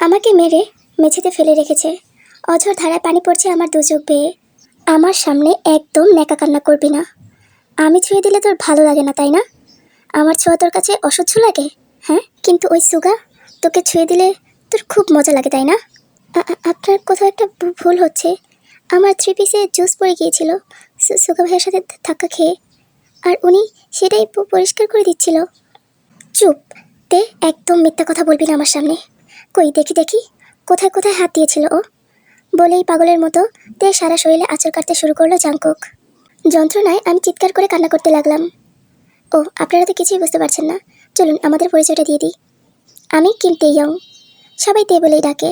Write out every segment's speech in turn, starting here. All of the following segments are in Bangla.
আমাকে মেরে মেঝেতে ফেলে রেখেছে। অঝোর ধারায় পানি পড়ছে আমার দু চোখ বেয়ে। আমার সামনে একদম ন্যাকা কান্না করবি না। আমি ছুঁয়ে দিলে তোর ভালো লাগে না, তাই না? আমার ছোঁয়া তোর কাছে অসহ্য লাগে? হ্যাঁ, কিন্তু ওই সুগা তোকে ছুঁয়ে দিলে তোর খুব মজা লাগে, তাই না? আপনার কোথাও একটা ভুল হচ্ছে। আমার 3 পিসে জুস পড়ে গিয়েছিল সুগা ভাইয়ের সাথে ধাক্কা খেয়ে, আর উনি সেটাই পরিষ্কার করে দিচ্ছিল। চুপ! তে একদম মিথ্যা কথা বলবি না আমার সামনে। কই দেখি দেখি, কোথায় কোথায় হাত দিয়েছিল ও? বলেই পাগলের মতো তে সারা শরীরে আঁচড় কাটতে শুরু করলো জাংকুক। যন্ত্রণায় আমি চিৎকার করে কান্না করতে লাগলাম। ও, আপনারা তো কিছুই বুঝতে পারছেন না। চলুন আমাদের পরিচয়টা দিয়ে দিই। আমি কিম তে-ইয়ং, সবাই তে বলেই ডাকে।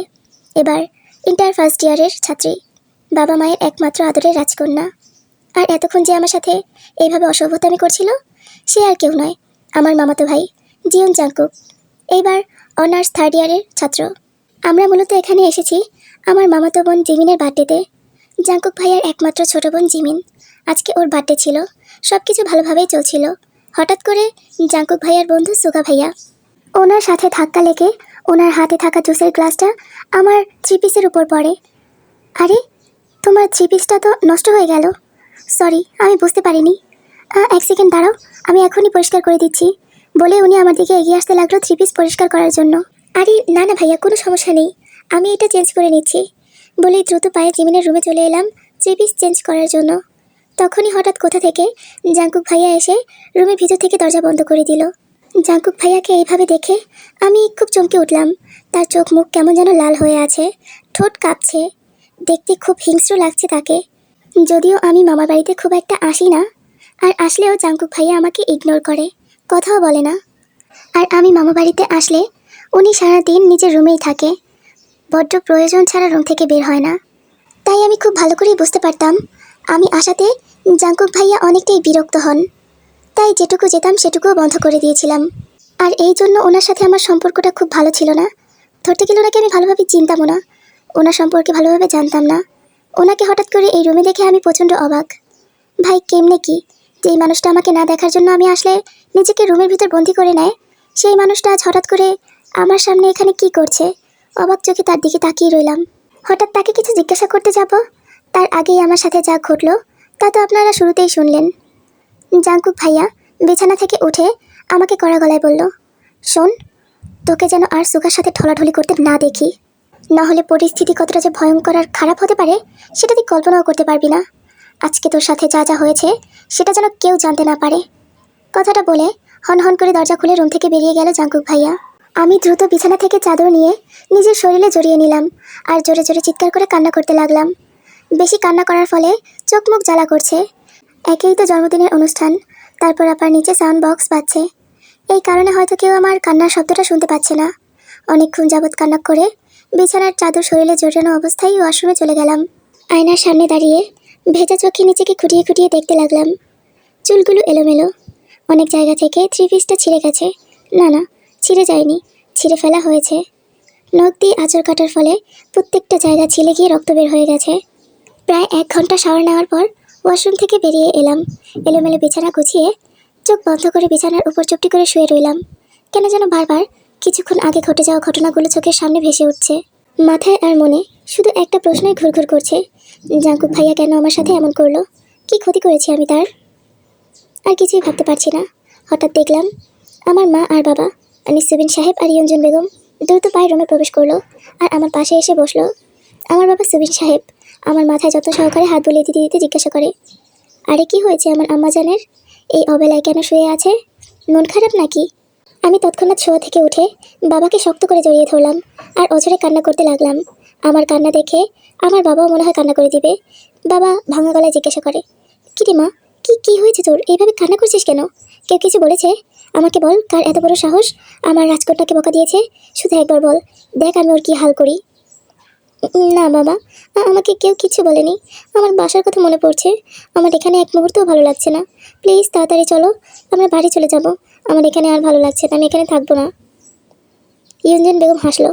এবার ইন্টার ফার্স্ট ইয়ারের ছাত্রী, বাবা মায়ের একমাত্র আদরের রাজকন্যা। আর এতক্ষণ যে আমার সাথে এইভাবে অসভ্যতামি করছিল, সে আর কেউ নয়, আমার মামাতো ভাই জিয়ন জাংকুক, এইবার অনার্স 3rd ইয়ারের ছাত্র। আমরা মূলত এখানে এসেছি আমার মামাতো বোন জিমিনের বার্থডেতে। জাংকুক ভাইয়ার একমাত্র ছোট বোন জিমিন, আজকে ওর বার্থডে ছিল। সব কিছু ভালোভাবেই চলছিল। হঠাৎ করে জাংকুক ভাইয়ার বন্ধু সুগা ভাইয়া, ওনার সাথে ধাক্কা লেগে ওনার হাতে থাকা জুসের গ্লাসটা আমার 3 পিসের উপর পড়ে। আরে, তোমার 3 পিসটা তো নষ্ট হয়ে গেল। সরি, আমি বুঝতে পারিনি। 1 সেকেন্ড দাঁড়াও, আমি এখনই পরিষ্কার করে দিচ্ছি। বলে উনি আমার দিকে এগিয়ে আসতে লাগলো 3 পিস পরিষ্কার করার জন্য। আরে না না ভাইয়া, কোনো সমস্যা নেই, আমি এটা চেঞ্জ করে নিচ্ছি। বলেই দ্রুত পায়ে জিমিনের রুমে চলে এলাম 3 পিস চেঞ্জ করার জন্য। তখনই হঠাৎ কোথা থেকে জাংকুক ভাইয়া এসে রুমের ভিতর থেকে দরজা বন্ধ করে দিল। জাংকুক ভাইয়াকে এইভাবে দেখে আমি খুব চমকে উঠলাম। তার চোখ মুখ কেমন যেন লাল হয়ে আছে, ঠোঁট কাঁপছে, দেখতে খুব হিংস্র লাগছে তাকে। যদিও আমি মামার বাড়িতে খুব একটা আসি না, আর আসলেও জাংকুক ভাইয়া আমাকে ইগনোর করে, কথাও বলে না। আর আমি মামা বাড়িতে আসলে উনি সারাদিন নিজের রুমেই থাকে, বড্ড প্রয়োজন ছাড়া রুম থেকে বের হয় না। তাই আমি খুব ভালো করেই বুঝতে পারতাম আমি আসাতে জাংকুক ভাইয়া অনেকটাই বিরক্ত হন। তাই যেটুকু যেতাম সেটুকুও বন্ধ করে দিয়েছিলাম। আর এই জন্য ওনার সাথে আমার সম্পর্কটা খুব ভালো ছিল না। ধরতে গেলে ওনাকে আমি ভালোভাবে চিনতামও না, ওনার সম্পর্কে ভালোভাবে জানতাম না। ওনাকে হঠাৎ করে এই রুমে দেখে আমি প্রচণ্ড অবাক। ভাই কেমনে কি, যেই মানুষটা আমাকে না দেখার জন্য আমি আসলে নিজেকে রুমের ভিতর বন্দি করে নেয়, সেই মানুষটা আজ হঠাৎ করে আমার সামনে এখানে কি করছে? অবাক চোখে তার দিকে তাকিয়ে রইলাম। হঠাৎ তাকে কিছু জিজ্ঞাসা করতে যাব, তার আগেই আমার সাথে যা ঘটলো তা তো আপনারা শুরুতেই শুনলেন। জাংকুক ভাইয়া বিছানা থেকে উঠে আমাকে কড়া গলায় বলল, শোন, তোকে যেন আর সুগার সাথে ঢলাঢলি করতে না দেখি, না হলে পরিস্থিতি কতটা যে ভয়ঙ্কর আর খারাপ হতে পারে সেটা তুই কল্পনাও করতে পারবি না। আজকে তোর সাথে যা যা হয়েছে সেটা যেন কেউ জানতে না পারে। কথাটা বলে হন হন করে দরজা খুলে রুম থেকে বেরিয়ে গেল জাংকুক ভাইয়া। আমি দ্রুত বিছানা থেকে চাদর নিয়ে নিজের শরীরে জড়িয়ে নিলাম আর জোরে জোরে চিৎকার করে কান্না করতে লাগলাম। বেশি কান্না করার ফলে চোখ মুখ জ্বালা করছে। একেই তো জন্মদিনের অনুষ্ঠান, তারপর আবার নিচে সাউন্ড বক্স বাজছে। এই কারণে হয়তো কেউ আমার কান্নার শব্দটা শুনতে পাচ্ছে না। অনেকক্ষণ যাবৎ কান্না করে বিছানার চাদর শরীরে জড়ানো অবস্থায় ওয়াশরুমে চলে গেলাম। আয়নার সামনে দাঁড়িয়ে ভেজা চোখে নিজেকে খুঁটিয়ে খুঁটিয়ে দেখতে লাগলাম। চুলগুলো এলোমেলো, অনেক জায়গা থেকে 3 পিসটা ছিঁড়ে গেছে। না না, ছিঁড়ে যায়নি, ছিঁড়ে ফেলা হয়েছে। নখ দিয়ে আঁচড় কাটার ফলে প্রত্যেকটা জায়গা ছিলে গিয়ে রক্ত বের হয়ে গেছে। প্রায় 1 ঘন্টা শাওয়ার নেওয়ার পর ওয়াশরুম থেকে বেরিয়ে এলাম। এলোমেলো বিছানা গুছিয়ে চোখ বন্ধ করে বিছানার উপর চুপটি করে শুয়ে রইলাম। কেন যেন বারবার কিছুক্ষণ আগে ঘটে যাওয়া ঘটনাগুলো চোখের সামনে ভেসে উঠছে। মাথায় আর মনে শুধু একটা প্রশ্নই ঘুরঘুর করছে, জাংকুক ভাইয়া কেন আমার সাথে এমন করলো? কি ক্ষতি করেছি আমি তার? আর কিছুই ভাবতে পারছি না। হঠাৎ দেখলাম আমার মা আর বাবা, মানে সুবিন সাহেব আর ইয়ঞ্জন বেগম, দ্রুত পায়ে রুমে প্রবেশ করলো আর আমার পাশে এসে বসলো। আমার বাবা সুবিন সাহেব আমার মাথায় যত্ন সহকারে হাত বুলিয়ে দিতে দিতে জিজ্ঞাসা করে, আরে কি হয়েছে আমার আম্মাজানের? এই অবেলায় কেন শুয়ে আছে? মন খারাপ নাকি? আমি তৎক্ষণাৎ শোয়া থেকে উঠে বাবাকে শক্ত করে জড়িয়ে ধরলাম আর অঝরে কান্না করতে লাগলাম। আমার কান্না দেখে আমার বাবাও মনে হয় কান্না করে দিবে। বাবা ভাঙা গলায় জিজ্ঞাসা করে, কিরে মা, কি কি হয়েছে তোর? এইভাবে কান্না করছিস কেন? কেউ কিছু বলেছে? আমাকে বল, কার এত বড় সাহস আমার রাজকন্যাকে বকা দিয়েছে? শুধু একবার বল, দেখ আমি ওর কি হাল করি। না বাবা, আমাকে কেউ কিছু বলেনি। আমার বাসার কথা মনে পড়ছে, আমার এখানে এক মুহূর্তও ভালো লাগছে না। প্লিজ তাড়াতাড়ি চলো, আমরা বাড়ি চলে যাব। আমার এখানে আর ভালো লাগছে না, আমি এখানে থাকবো না। ইয়ঞ্জন বেগম হাসলো,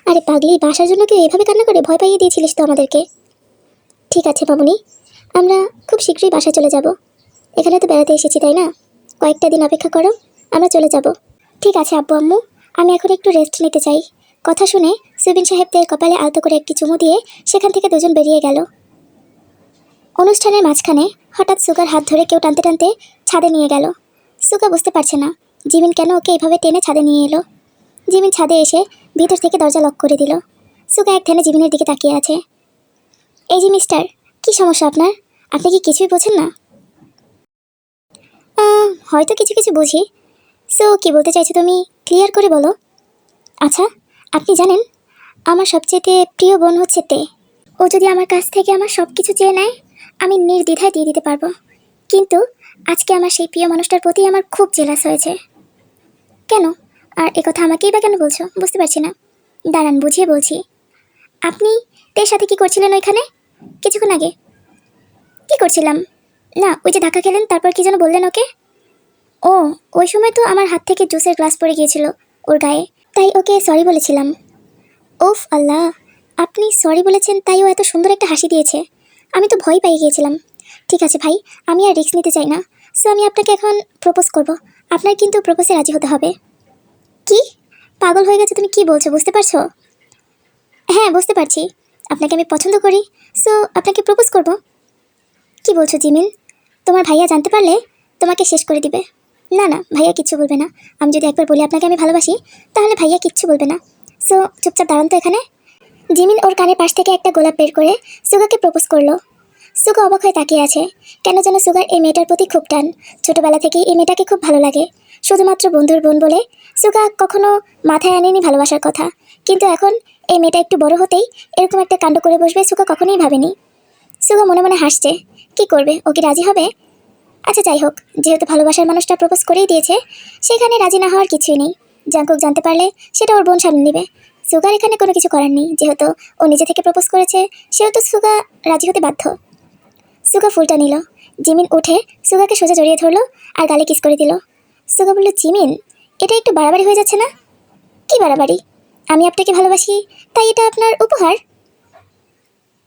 আরে পাগলি, বাসার জন্য কেউ এভাবে কান্না করে? ভয় পাইয়ে দিয়েছিলিস তো আমাদেরকে। ঠিক আছে মামুনি, আমরা খুব শীঘ্রই বাসায় চলে যাব। এখানে তো বেড়াতে এসেছি তাই না, কয়েকটা দিন অপেক্ষা করো, আমরা চলে যাব। ঠিক আছে আব্বু আম্মু, আমি এখন একটু রেস্ট নিতে চাই, কথা শুনে সুবিন সাহেব তের কপালে আলতো করে একটি চুমু দিয়ে সেখান থেকে দুজন বেরিয়ে গেল। অনুষ্ঠানের মাঝখানে হঠাৎ সুগার হাত ধরে কেউ টানতে টানতে ছাদে নিয়ে গেল। সুগা বুঝতে পারছে না জিমিন কেন ওকে এভাবে টেনে ছাদে নিয়ে এলো। জিমিন ছাদে এসে ভিতর থেকে দরজা লক করে দিল। সুগা এক ধ্যানে জিমিনের দিকে তাকিয়ে আছে। এই যে মিস্টার, কী সমস্যা আপনার? আপনি কি কিছুই বোঝেন না? হয়তো কিছু কিছু বুঝি। সো কি বলতে চাইছো তুমি, ক্লিয়ার করে বলো। আচ্ছা, আপনি জানেন আমার সবচেয়ে প্রিয় বোন হচ্ছে তে। ও যদি আমার কাছ থেকে আমার সব কিছু চেয়ে নেয় আমি নির্দ্বিধায় দিয়ে দিতে পারবো। কিন্তু আজকে আমার সেই প্রিয় মানুষটার প্রতি আমার খুব জেলাস হয়েছে। কেন? আর একথা আমাকেই বা কেন বলছো বুঝতে পারছি না। দাঁড়ান, বুঝিয়ে বলছি। আপনি তের সাথে কি করছিলেন ওইখানে কিছুক্ষণ আগে? কি করছিলাম? না, ওই যে ধাক্কা খেলেন তারপর কি যেন বললেন ওকে? ও, ওই সময় তো আমার হাত থেকে জুসের গ্লাস পড়ে গিয়েছিল ওর গায়ে, তাই ওকে সরি বলেছিলাম। ওফ আল্লাহ, আপনি সরি বলেছেন তাই ও এত সুন্দর একটা হাসি দিয়েছে। আমি তো ভয় পেয়ে গিয়েছিলাম। ঠিক আছে ভাই, আমি আর রিস্ক নিতে চাই না। সো আমি আপনাকে এখন প্রপোজ করব। আপনার কিন্তু প্রপোজে রাজি হতে হবে। কি? পাগল হয়ে গেছে তুমি, কি বলছো বুঝতে পারছো? হ্যাঁ, বুঝতে পারছি। আপনাকে আমি পছন্দ করি, সো আপনাকে প্রপোজ করব। কি বলছো জিমিন? তোমার ভাইয়া জানতে পারলে তোমাকে শেষ করে দিবে। না না, ভাইয়া কিচ্ছু বলবে না। আমি যদি একবার বলি আপনাকে আমি ভালোবাসি, তাহলে ভাইয়া কিচ্ছু বলবে না। সো চুপচাপ দাঁড়ান তো এখানে। জিমিন ওর কানের পাশ থেকে একটা গোলাপ বের করে সুগাকে প্রপোজ করলো। সুগা অবাক হয়ে তাকিয়ে আছে। কেন যেন সুগার এই মেয়েটার প্রতি খুব টান। ছোটবেলা থেকেই এই মেয়েটাকে খুব ভালো লাগে। শুধুমাত্র বন্ধুর বোন বলে সুগা কখনো মাথায় আনেনি ভালোবাসার কথা। কিন্তু এখন এই মেয়েটা একটু বড় হতেই এরকম একটা কাণ্ড করে বসবে সুগা কখনোই ভাবেনি। সুগা মনে মনে হাসছে। কি করবে, ও কি রাজি হবে? আচ্ছা যাই হোক, যেহেতু ভালোবাসার মানুষটা প্রপোজ করেই দিয়েছে, সেখানে রাজি না হওয়ার কিছুই নেই। জাঙ্কুক জানতে পারলে সেটা ওর বোন সামনে নেবে। সুগার এখানে কোনো কিছু করার নেই। যেহেতু ও নিজে থেকে প্রপোজ করেছে, সেহেতু সুগা রাজি হতে বাধ্য। সুগা ফুলটা নিল। জিমিন উঠে সুগাকে সোজা জড়িয়ে ধরলো আর গালে কিস করে দিল। সুগা বলল, জিমিন, এটা একটু বাড়াবাড়ি হয়ে যাচ্ছে না? কি বাড়াবাড়ি? আমি আপনাকে ভালোবাসি তাই এটা আপনার উপহার?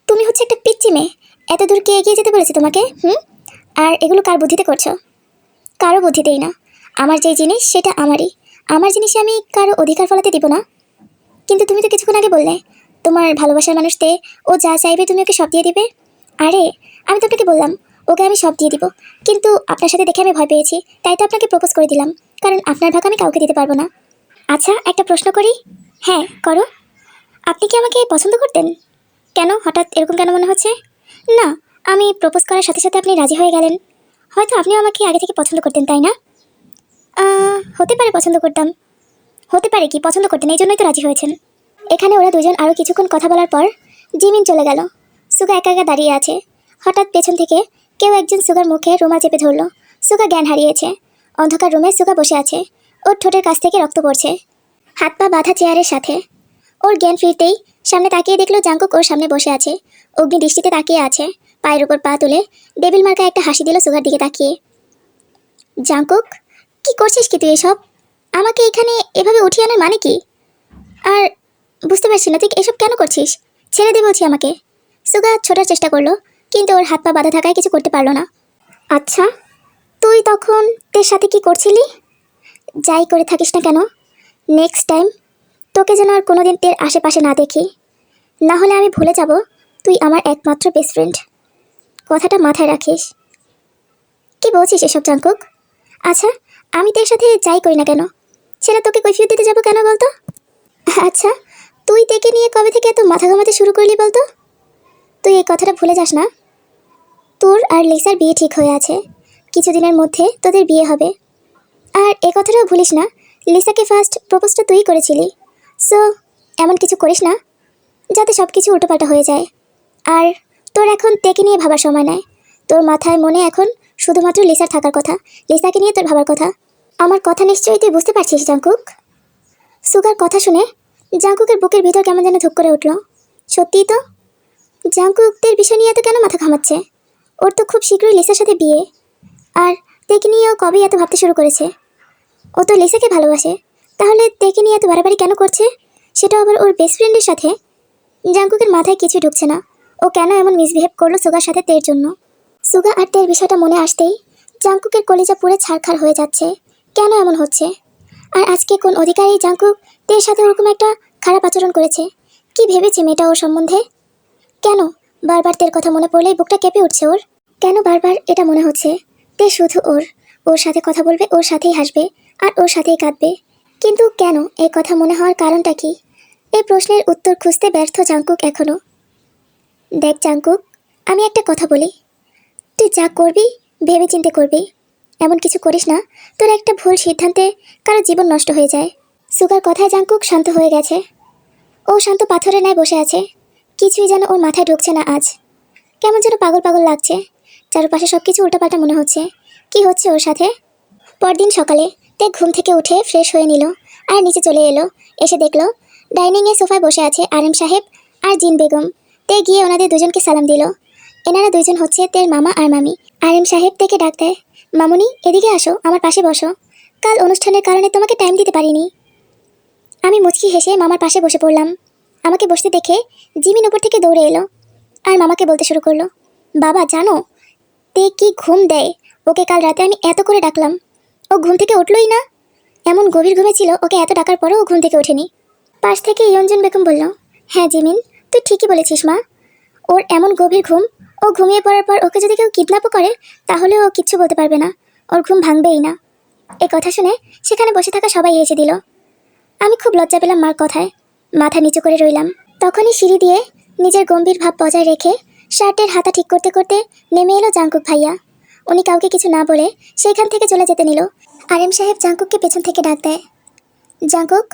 তুমি হচ্ছে একটা পিচ্চি মেয়ে। এত দূর কে এগিয়ে যেতে বলেছে তোমাকে? আর এগুলো কার বুদ্ধিতে করছো? কারো বুদ্ধিতেই না। আমার যেই জিনিস সেটা আমারই। আমার জিনিসে আমি কারো অধিকার ফলাতে দিব না। কিন্তু তুমি তো কিছুক্ষণ আগে বললে তোমার ভালোবাসার মানুষতে ও যা চাইবে তুমি ওকে সব দিয়ে দিবে। আরে, আমি তো আপনাকে বললাম ওকে আমি সব দিয়ে দিব, কিন্তু আপনার সাথে দেখে আমি ভয় পেয়েছি, তাই তো আপনাকে প্রপোজ করে দিলাম। কারণ আপনার ভাগ আমি কাউকে দিতে পারবো না। আচ্ছা, একটা প্রশ্ন করি। হ্যাঁ করো। আপনি কি আমাকে পছন্দ করতেন? কেন হঠাৎ এরকম কেন মনে হচ্ছে? না, আমি প্রপোজ করার সাথে সাথে আপনি রাজি হয়ে গেলেন। হয়তো আপনিও আমাকে আগে থেকে পছন্দ করতেন, তাই না? হতে পারে পছন্দ করতাম। হতে পারে কি পছন্দ করতেন, এই জন্যই তো রাজি হয়েছেন। এখানে ওরা দুজন আরও কিছুক্ষণ কথা বলার পর জিমিন চলে গেল। সুগা একা একা দাঁড়িয়ে আছে। হঠাৎ পেছন থেকে কেউ একজন সুগার মুখে রুমাল চেপে ধরল। সুগা জ্ঞান হারিয়েছে। অন্ধকার রুমে সুগা বসে আছে। ওর ঠোঁটের কাছ থেকে রক্ত পড়ছে, হাত পা বাঁধা চেয়ারের সাথে। ওর জ্ঞান ফিরতেই সামনে তাকিয়ে দেখলো জাঙ্কুক ওর সামনে বসে আছে। অগ্নি দৃষ্টিতে তাকিয়ে আছে। পায়ের উপর পা তুলে ডেবিল মার্কা একটা হাসি দিল সুগার দিকে তাকিয়ে। জাঙ্কুক, কি করছিস কি তুই এসব? আমাকে এখানে এভাবে উঠিয়ে আনার মানে কি? আর বুঝতে পারছি না তুই এসব কেন করছিস। ছেড়ে দে বলছি আমাকে। সুগা ছোটার চেষ্টা করলো, কিন্তু ওর হাত পা বাঁধা থাকায় কিছু করতে পারলো না। আচ্ছা, তুই তখন তোর সাথে কি করছিলি? যাই করে থাকিস না কেন, নেক্সট টাইম তোকে যেন আর কোনোদিন তোর আশেপাশে না দেখি, না হলে আমি ভুলে যাব তুই আমার একমাত্র বেস্ট ফ্রেন্ড। কথাটা মাথায় রাখিস। কি বলছিস এসব জাঙ্কুক? আচ্ছা, আমি তোর সাথে যাই করি না কেন, সেটা তোকে কৈফিয়ত দিতে যাবো কেন বলতো? আচ্ছা, তুই তেকে নিয়ে কবে থেকে এত মাথা ঘামাতে শুরু করলি বলতো? তুই এই কথাটা ভুলে যাস না, তোর আর লিসার বিয়ে ঠিক হয়ে আছে। কিছুদিনের মধ্যে তোদের বিয়ে হবে। আর এ কথাটাও ভুলিস না, লিসাকে ফার্স্ট প্রপোজটা তুই করেছিলি। সো এমন কিছু করিস না যাতে সব কিছু উল্টোপাল্টা হয়ে যায়। আর তোর এখন তেকে নিয়ে ভাবার সময় নাই। তোর মাথায় মনে এখন শুধুমাত্র লিসার থাকার কথা, লিসাকে নিয়ে তোর ভাবার কথা। আমার কথা নিশ্চয়ই তুই বুঝতে পারছিস জাঙ্কুক? সুগার কথা শুনে জাঙ্কুকের বুকের ভিতর কেমন যেন ধুক করে উঠল। সত্যিই তো, জাঙ্কুকদের বিষয় নিয়ে এত কেন মাথা ঘামাচ্ছে? ওর তো খুব শীঘ্রই লিসার সাথে বিয়ে। আর তেকে নিয়েও কবেই এত ভাবতে শুরু করেছে। ও তো লিসাকে ভালোবাসে, তাহলে তেকে নিয়ে এত বাড়াবাড়ি কেন করছে, সেটা আবার ওর বেস্ট ফ্রেন্ডের সাথে? জাঙ্কুকের মাথায় কিছুই ঢুকছে না। ও কেন এমন মিসবিহেভ করলো সুগার সাথে তের জন্য? সুগা আর তের বিষয়টা মনে আসতেই জাঙ্কুকের কলিজা পুড়ে ছারখার হয়ে যাচ্ছে। কেন এমন হচ্ছে? আর আজকে কোন অধিকারী জাঙ্কুক তের সাথে ওরকম একটা খারাপ আচরণ করেছে। কি ভেবেছে মেয়েটা ওর সম্বন্ধে? কেন বারবার তের কথা মনে পড়লেই বুকটা কেঁপে উঠছে ওর? কেন বারবার এটা মনে হচ্ছে তে শুধু ওর সাথে কথা বলবে, ওর সাথেই হাসবে, আর ওর সাথেই কাঁদবে? কিন্তু কেন এই কথা মনে হওয়ার কারণটা কি? এই প্রশ্নের উত্তর খুঁজতে ব্যর্থ জাংকুক এখনো। দেখ জাংকুক, আমি একটা কথা বলি, তুই যা করবি ভেবে চিন্তে করবি। এমন কিছু করিস না তোর একটা ভুল সিদ্ধান্তে কারো জীবন নষ্ট হয়ে যায়। সুগার কথায় জাংকুক শান্ত হয়ে গেছে। ও শান্ত পাথরের ন্যায় বসে আছে। কিছুই যেন ওর মাথায় ঢুকছে না আজ। কেমন যেন পাগল পাগল লাগছে। চারপাশে সব কিছু উল্টোপাল্টা মনে হচ্ছে। কি হচ্ছে ওর সাথে? পরদিন সকালে তে ঘুম থেকে উঠে ফ্রেশ হয়ে নিল আর নিচে চলে এলো। এসে দেখলো ডাইনিংয়ে সোফায় বসে আছে আরেম সাহেব আর জিন বেগম। তে গিয়ে ওনাদের দুজনকে সালাম দিল। এনারা দুইজন হচ্ছে তের মামা আর মামি। আরেম সাহেব থেকে ডাক দেয়, মামুনি এদিকে আসো, আমার পাশে বসো। কাল অনুষ্ঠানের কারণে তোমাকে টাইম দিতে পারিনি। আমি মুচকি হেসে মামার পাশে বসে পড়লাম। আমাকে বসতে দেখে জিমিন উপর থেকে দৌড়ে এলো আর মামাকে বলতে শুরু করলো, বাবা জানো তে কি ঘুম দেয়। ওকে কাল রাতে আমি এত করে ডাকলাম, ও ঘুম থেকে উঠলই না। এমন গভীর ঘুমে ছিল, ওকে এত ডাকার পরেও ও ঘুম থেকে ওঠেনি। পাশ থেকে ইয়ঞ্জন বেগম বলল, হ্যাঁ জিমিন, তুই ঠিকই বলেছিস মা। ওর এমন গভীর ঘুম, ও ঘুমিয়ে পড়ার পর ওকে যদি কেউ কিডন্যাপও করে তাহলে ও কিচ্ছু বলতে পারবে না, ওর ঘুম ভাঙবেই না। এ কথা শুনে সেখানে বসে থাকা সবাই হেসে দিল। আমি খুব লজ্জা পেলাম মার কথায়, মাথা নিচু করে রইলাম। তখনই সিঁড়ি দিয়ে নিজের গম্ভীর ভাব বজায় রেখে শার্টের হাতা ঠিক করতে করতে নেমে এলো জাংকুক ভাইয়া। উনি কাউকে কিছু না বলে সেইখান থেকে চলে যেতে নিল। আরেম সাহেব জাংকুককে পেছন থেকে ডাক দেয়, জাংকুক,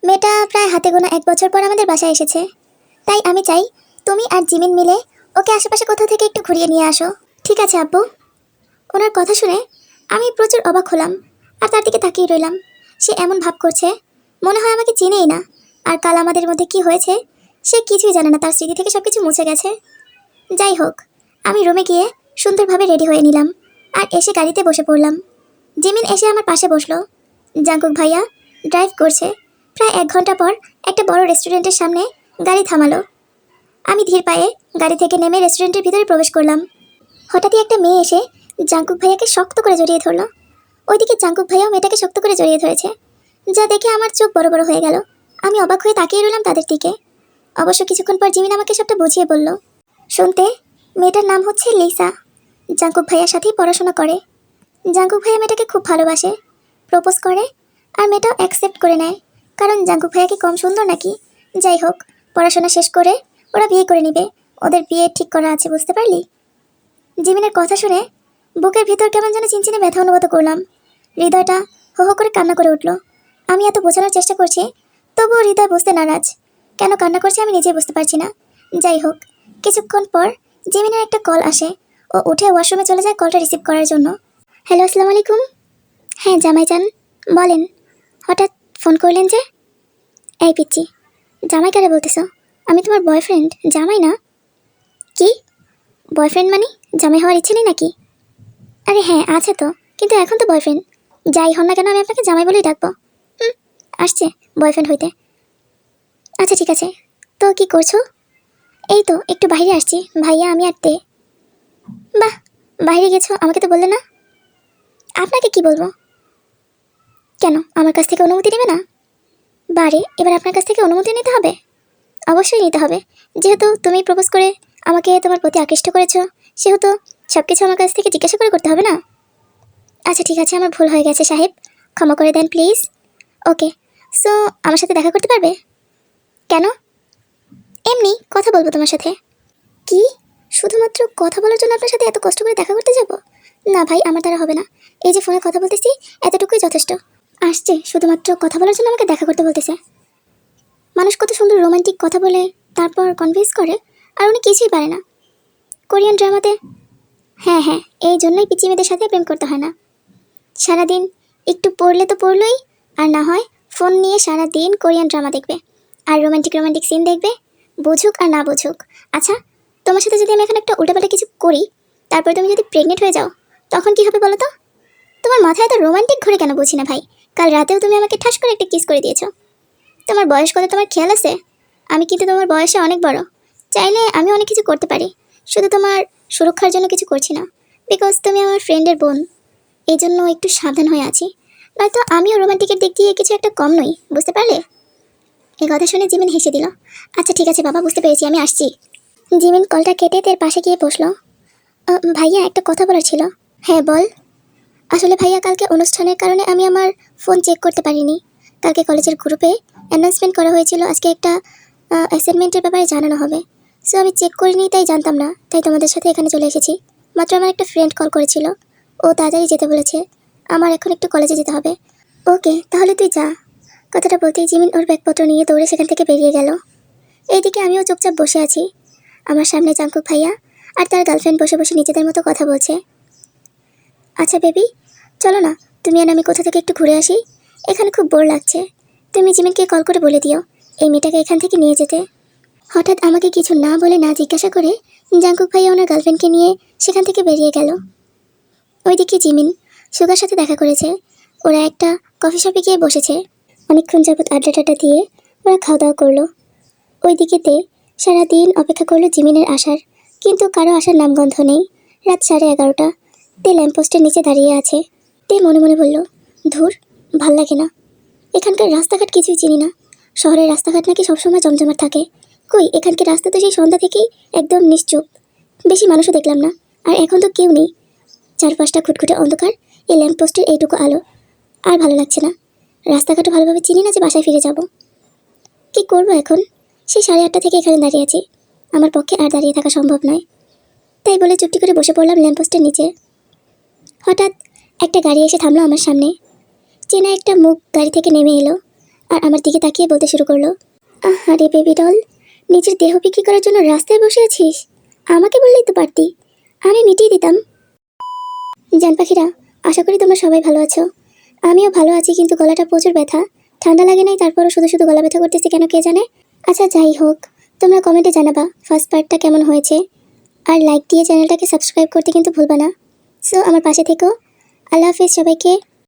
মেয়েটা প্রায় হাতে গোনা 1 বছর পর আমাদের বাসায় এসেছে, তাই আমি চাই তুমি আর জিমিন মিলে ওকে আশেপাশে কোথাও থেকে একটু ঘুরিয়ে নিয়ে আসো। ঠিক আছে আব্বু। ওনার কথা শুনে আমি প্রচুর অবাক হলাম আর তার দিকে তাকিয়ে রইলাম। সে এমন ভাব করছে মনে হয় আমাকে চিনেই না, আর কাল আমাদের মধ্যে কি হয়েছে সে কিছুই জানে না, তার স্মৃতি থেকে সব কিছু মুছে গেছে। যাই হোক, আমি রুমে গিয়ে সুন্দরভাবে রেডি হয়ে নিলাম আর এসে গাড়িতে বসে পড়লাম। জিমিন এসে আমার পাশে বসলো। জাংকুক ভাইয়া ড্রাইভ করছে। প্রায় 1 ঘন্টা পর একটা বড় রেস্টুরেন্টের সামনে গাড়ি থামালো। আমি ধীর পায়ে গাড়ি থেকে নেমে রেস্টুরেন্টের ভিতরে প্রবেশ করলাম। হঠাৎই একটা মেয়ে এসে জাংকুক ভাইয়াকে শক্ত করে জড়িয়ে ধরলো। ওইদিকে জাংকুক ভাইয়াও মেয়েটাকে শক্ত করে জড়িয়ে ধরেছে, যা দেখে আমার চোখ বড় বড় হয়ে গেল। আমি অবাক হয়ে তাকিয়ে রইলাম তাদের দিকে। অবশ্য কিছুক্ষণ পর জিমিন আমাকে সবটা বুঝিয়ে বলল, শুনতে মেয়েটার নাম হচ্ছে লিসা, জাংকুক ভাইয়ার সাথেই পড়াশোনা করে। জাংকুক ভাইয়া মেয়েটাকে খুব ভালোবাসে, প্রপোজ করে, আর মেয়েটাও অ্যাকসেপ্ট করে নেয়। কারণ জাংকুক ভাইয়া কি কম সুন্দর নাকি? যাই হোক, পড়াশোনা শেষ করে ওরা বিয়ে করে নিবে। ওদের বিয়ে ঠিক করা আছে, বুঝতে পারলি? জিমিনের কথা শুনে বুকের ভিতর কেমন যেন চিনচিনে ব্যথা অনুভূত করলাম। হৃদয়টা হো হো করে কান্না করে উঠল। আমি এত বোঝানোর চেষ্টা করছি, তবুও হৃদয় বুঝতে নারাজ। কেন কান্না করছে আমি নিজেই বুঝতে পারছি না। যাই হোক, কিছুক্ষণ পর জিমিনের একটা কল আসে। ও উঠে ওয়াশরুমে চলে যায় কলটা রিসিভ করার জন্য। হ্যালো, আসসালামু আলাইকুম। হ্যাঁ জামাইজান, বলেন। হঠাৎ ফোন করলেন যে? এই পিচ্ছি, জামাই কারে বলতেছো? আমি তোমার বয়ফ্রেন্ড, জামাই না। কি বয়ফ্রেন্ড মানে? জামাই হওয়ার ইচ্ছে নেই নাকি? আরে হ্যাঁ আছে তো, কিন্তু এখন তো বয়ফ্রেন্ড। যাই হন না কেন আমি আপনাকে জামাই বলেই ডাকবো। আসছে বয়ফ্রেন্ড হইতে। আচ্ছা ঠিক আছে, তো কি করছো? এই তো একটু বাইরে আসছি ভাইয়া, আমি আর তে। বাহ, বাইরে গেছো, আমাকে তো বললে না। আপনাকে কি বলবো? কেন আমার কাছ থেকে অনুমতি নেবে না? বারে এবার আপনার কাছ থেকে অনুমতি নিতে হবে? অবশ্যই নিতে হবে, যেহেতু তুমি প্রপোজ করে আমাকে তোমার প্রতি আকৃষ্ট করেছো, সেহেতু সব কিছু আমার কাছ থেকে জিজ্ঞাসা করে করতে হবে না? আচ্ছা ঠিক আছে, আমার ভুল হয়ে গেছে সাহেব, ক্ষমা করে দেন প্লিজ। ওকে, সো আমার সাথে দেখা করতে পারবে? কেন? এমনি কথা বলবো তোমার সাথে। কি, শুধুমাত্র কথা বলার জন্য আপনার সাথে এত কষ্ট করে দেখা করতে যাব? না ভাই, আমার দ্বারা হবে না। এই যে ফোনে কথা বলতেছি, এতটুকুই যথেষ্ট। আসছে শুধুমাত্র কথা বলার জন্য আমাকে দেখা করতে বলতেছে। মানুষ কত সুন্দর রোমান্টিক কথা বলে তারপর কনভিন্স করে, আর উনি কিছুই পারে না। কোরিয়ান ড্রামাতে, হ্যাঁ হ্যাঁ, এই জন্যই পিচি মেয়েদের সাথে প্রেম করতে হয় না। সারাদিন একটু পড়লে তো পড়লই, আর না হয় ফোন নিয়ে সারাদিন কোরিয়ান ড্রামা দেখবে আর রোমান্টিক রোমান্টিক সিন দেখবে, বুঝুক আর না বুঝুক। আচ্ছা, তোমার সাথে যদি আমি এখন একটা উল্টাপাল্টা কিছু করি, তারপরে তুমি যদি প্রেগনেন্ট হয়ে যাও, তখন কি হবে বলো তো? তোমার মাথায় এত রোমান্টিক ঘুরে কেন বুঝি না ভাই। কাল রাতেও তুমি আমাকে ঠাস করে একটা কিস করে দিয়েছো। তোমার বয়স কত তোমার খেয়াল আছে? আমি কিন্তু তোমার বয়সে অনেক বড়। চাইলে আমি অনেক কিছু করতে পারি, শুধু তোমার সুরক্ষার জন্য কিছু করছি না, বিকজ তুমি আমার ফ্রেন্ডের বোন। এই জন্য একটু সাবধান হয়ে আছি, নয়তো আমিও রোমান্টিকের দিক দিয়ে কিছু একটা কম নই, বুঝতে পারলে? এই কথা শুনে জিমিন হেসে দিল। আচ্ছা ঠিক আছে বাবা, বুঝতে পেরেছি, আমি আসছি। জিমিন কলটা কেটে তের পাশে গিয়ে বসলো। ভাইয়া, একটা কথা বলার ছিল। হ্যাঁ বল। আসলে ভাইয়া, কালকে অনুষ্ঠানের কারণে আমি আমার ফোন চেক করতে পারিনি। কালকে কলেজের গ্রুপে অ্যানাউন্সমেন্ট করা হয়েছিল আজকে একটা অ্যাসাইনমেন্টের ব্যাপারে জানানো হবে। সো আমি চেক করিনি, তাই জানতাম না, তাই তোমাদের সাথে এখানে চলে এসেছি। মাত্র আমার একটা ফ্রেন্ড কল করেছিল, ও তাড়াতাড়ি যেতে বলেছে। আমার এখন একটু কলেজে যেতে হবে। ওকে, তাহলে তুই যা। কথাটা বলতেই জিমিন ওর ব্যাগপত্র নিয়ে দৌড়ে সেখান থেকে বেরিয়ে গেল। এইদিকে আমিও চুপচাপ বসে আছি। আমার সামনে জাংকুক ভাইয়া আর তার গার্লফ্রেন্ড বসে বসে নিজেদের মতো কথা বলছে। আচ্ছা বেবি, চলো না, তুমি আর আমি কোথা থেকে একটু ঘুরে আসি। এখানে খুব বোর লাগছে। তুমি জিমিনকে কল করে বলে দিও এই মেয়েটাকে এখান থেকে নিয়ে যেতে। হঠাৎ আমাকে কিছু না বলে না জিজ্ঞাসা করে জাংকুক ভাইয়া ওনার গার্লফ্রেন্ডকে নিয়ে সেখান থেকে বেরিয়ে গেল। ওইদিকে জিমিন সুগার সাথে দেখা করেছে। ওরা একটা কফি শপে গিয়ে বসেছে। অনেকক্ষণ যাবৎ আড্ডা দিয়ে ওরা খাওয়া দাওয়া করলো। ওইদিকেতে সারাদিন অপেক্ষা করলো জিমিনের আসার, কিন্তু কারো আসার নামগন্ধ নেই। রাত 11:30। তে ল্যাম্পপোস্টের নিচে দাঁড়িয়ে আছে। তে মনে মনে বলল, ধুর, ভাল লাগে না। এখানকার রাস্তাঘাট কিছুই চিনি না। শহরের রাস্তাঘাট নাকি সবসময় জমজমাট থাকে। কই, এখানকার রাস্তা তো সেই সন্ধ্যা থেকেই একদম নিশ্চুপ। বেশি মানুষও দেখলাম না। আর এখন তো কেউ নেই। চারপাশটা খুটখুটে অন্ধকার, এই ল্যাম্পপোস্টের এইটুকু আলো। আর ভালো লাগছে না। রাস্তাঘাটও ভালোভাবে চিনি না যে বাসায় ফিরে যাব। কি করবো এখন? সেই 8:30 থেকে এখানে দাঁড়িয়ে আছি। আমার পক্ষে আর দাঁড়িয়ে থাকা সম্ভব নয়। তাই বলে চুপটি করে বসে পড়লাম ল্যাম্পপোস্টের নিচে। হঠাৎ একটা গাড়ি এসে থামলো আমার সামনে। চেনা একটা মুখ গাড়ি থেকে নেমে এলো আর আমার দিকে তাকিয়ে বলতে শুরু করলো, আরে বেবি ডল, নিজের দেহ বিক্রি করার জন্য রাস্তায় বসে আছিস? আমাকে বললেই তো পারতি, আমি মিটিয়ে দিতাম। জান পাখিরা, আশা করি তোমরা সবাই ভালো আছো। আমিও ভালো আছি, কিন্তু গলাটা প্রচুর ব্যথা। ঠান্ডা লাগে নাই, তারপরও শুধু শুধু গলা ব্যথা করতেছে কেন কে জানে। আচ্ছা যাই হোক, তোমরা কমেন্টে জানাবা ফার্স্ট পার্টটা কেমন হয়েছে। আর লাইক দিয়ে চ্যানেলটাকে সাবস্ক্রাইব করতে কিন্তু ভুলবা না। সো আমার পাশে থেকো। আল্লাহ হাফিজ সবাইকে।